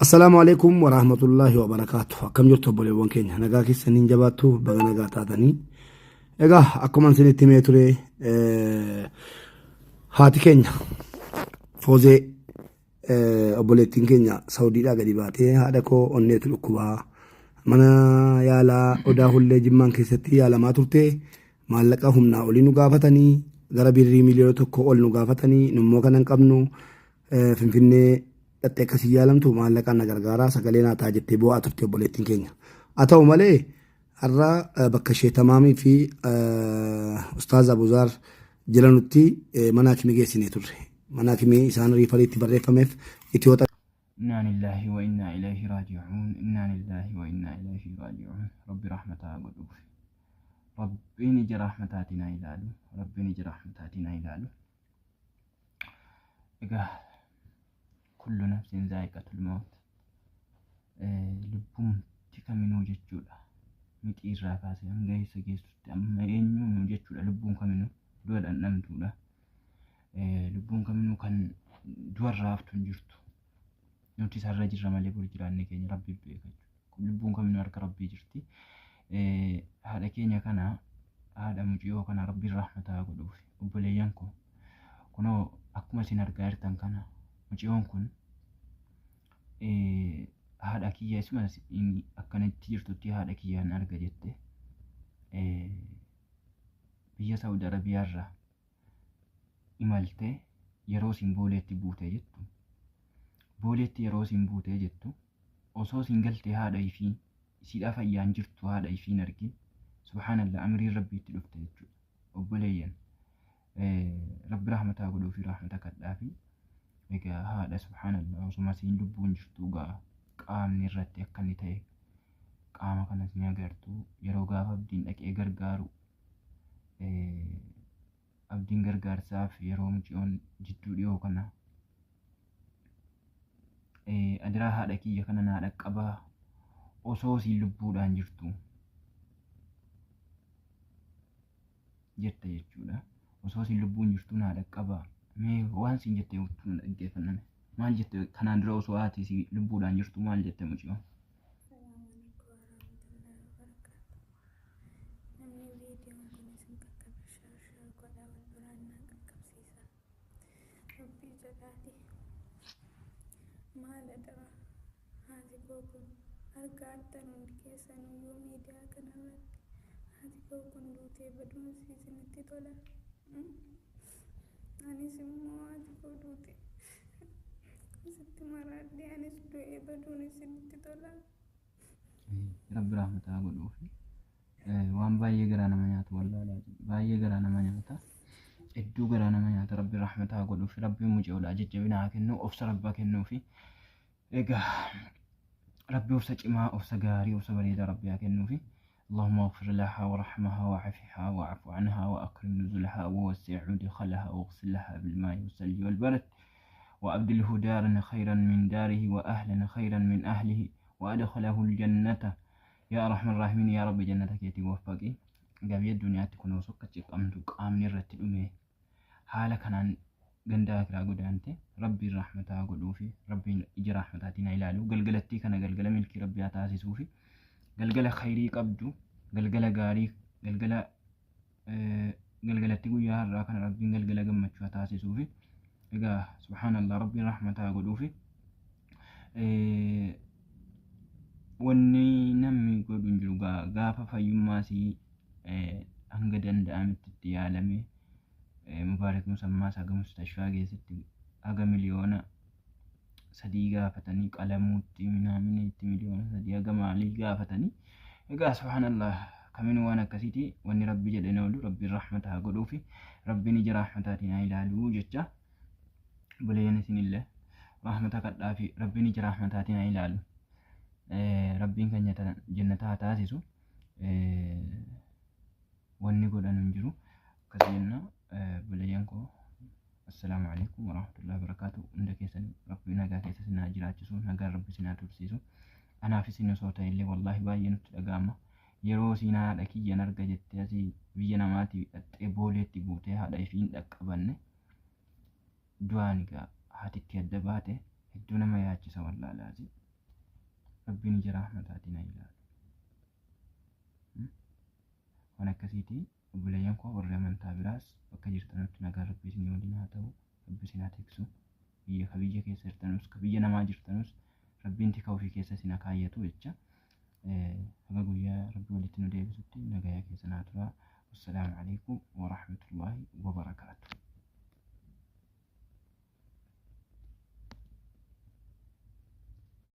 السلام عليكم ورحمة الله وبركاته. كم جرت بوليوان كينيا نجاكي سنين جباتو بغا نجاتاتني إيجا أكمل سنة تيمتري هاتي كينيا فوزي أبوليتين كينيا سعودي لا قريباتي هذا كو أنيت الكوبا منا يالا أداه اللي جمان كيستي يالا ما ترتي مالكا هم ناولي نقافتني غربي ريميليو تكو أول نقافتني نمو كان نقبنو فنفني تتكسي يالمتو مالكا نغرغارا سقلينا تاجتي بوا ترتي أبوليتين كينيا أتاو مالي الرا بكشي تمامي في أستاذ أبو زار جلانوتي مناكمي جيسيني تري مناكمي إسان ريفاليتي بريفاميف إتيوتا. إنا لله وإنا إليه راجعون إنا لله وإنا إليه راجعون ربي رحمتها قدوف ربي نجي رحمتاتنا إلالو ربي نجي رحمتاتنا إلالو إيقا كل نفس ذائقة الموت لبون تكا منو جتشولا ميت إيراكاسي أنجاي سجيسو أما إنيو منو جتشولا لبون كمنو دول أنمتولا لبون كمنو كان دول رافتون جرتو nuti sarra jirra malee bor jiraanne keenya rabbi beeka lubbuun kamiin harka rabbii jirti haadha keenya kana haadha muciyoo kana rabbi rahmataa godhuuf obboleeyyan ko kunoo akkuma isin argaa jirtan kana muciyoon kun haadha kiyya isuma akkanatti jirtutti haadha kiyyaan arga jette biyya Saudi Arabiyaarraa imaltee yeroo simbooleetti buutee jettu booleetti yeroo isin buutee jettu osoo isin galtee haadha ifii isiidhaa fayyaan jirtu haadha ifiin argin subhaanallah amriin rabbiitti dhufte jechuudha obboleeyyan rabbi rahmataa godhuu fi rahmata kadhaa fi egaa haadha subhaanallah osuma isin lubbuun jirtu gaa qaamni irratti akka inni ta'e qaama kanas ni agartu yeroo gaafa abdiin dhaqee gargaaru abdiin gargaarsaaf yeroo muciyoon jidduu dhiyoo kana adiraa haadha kiyya kana naa dhaqqabaa osoo isin lubbuudhaan jirtu jette jechuudha osoo isin lubbuun jirtu naa dhaqqabaa mee waan isin jettee uttuun dhaggeeffanname maal jette kanaan dura osoo haati isin lubbuudhaan jirtu maal jette muciyoon argaatan hundi keessan yoo miidiyaa kanarratti ati kun duutee baduun isinitti tola anis immoo ati duute sitti maraadhee anis du'ee baduun isinitti tola rabbi rahmataa godhuuf waan baay'ee garaa nama nyaatu wallaalaa baay'ee garaa nama nyaata hedduu garaa nama nyaata rabbi rahmataa godhuuf rabbi muciyoodhaa jajjabina haa kennu obsa rabbaa kennuufi egaa ربي وفسج ما وفسجاري وفسبريد ربي أكنوفي اللهم اغفر لها ورحمها وعافها واعف عنها وأكرم نزلها ووسع دخلها واغسل لها بالماء والثلج والبرد وأبدله دارا خيرا من داره وأهلا خيرا من أهله وأدخله الجنة يا أرحم الراحمين يا رب جنتك يتوفقي قبل الدنيا تكون وسكت قامتك آمن الرتل أمي حالك أنا gandaa kiraa godaante rabbiin rahmataa godhuu fi rabbiin ija rahmataatiin ilaalu galgalattii kana galgala milkii rabbii haa taasisuu fi galgala khayrii qabdu galgala gaarii galgalatti guyyaa har'aa kana rabbiin galgala gammachuu haa taasisuu fi egaa subhaanallah rabbiin rahmataa godhuu fi wanni namni godhu hin jiru gaafa fayyummaasii hanga danda'ametti itti yaalamee مبارك مسمى ساق مستشفى جيست أجا مليون صديقة فتني قلموتي منامني مليون صديقة مالي فتني إجا سبحان الله كمن وانا كسيتي واني ربي جد نولو ربي رحمتها قلوفي ربي نجي رحمتاتنا إلى الوججة بلين سن الله رحمتك الدافي ربي نجي رحمتاتنا إلى ربي كان جنتها تاسسو واني قد ننجرو كسينا بليانكو السلام عليكم ورحمة الله وبركاته عندك يسن ربي نجا كيسن ناجراتشسو نجا ربي سنا ترسيسو أنا في سن صوتا اللي والله باين تلقامة يرو سينا لكي ينرجع جتاسي بيجنا ماتي أبولي تبوتي هذا يفين لك أبنه du'aan egaa haatitti adda baate hedduu nama yaachisa wallaalaatii. Rabbiin ija rahmataatiin haa ilaalu. Waan akkasiitii obboleeyyan koo warri amantaa biraas bakka jirtanutti nagaan Rabbii isinii waliin haa ta'u. Rabbi isin haa tiksu. Biyya keessa jirtanus biyya namaa jirtanus Rabbiin tika ofii keessa isin haa kaayyatu jecha. Haga guyyaa Rabbi walitti nu deebisutti nagayaa keessan haa turaa. Wassalaamu alaikum wa rahmatullaahi wa barakaatuh.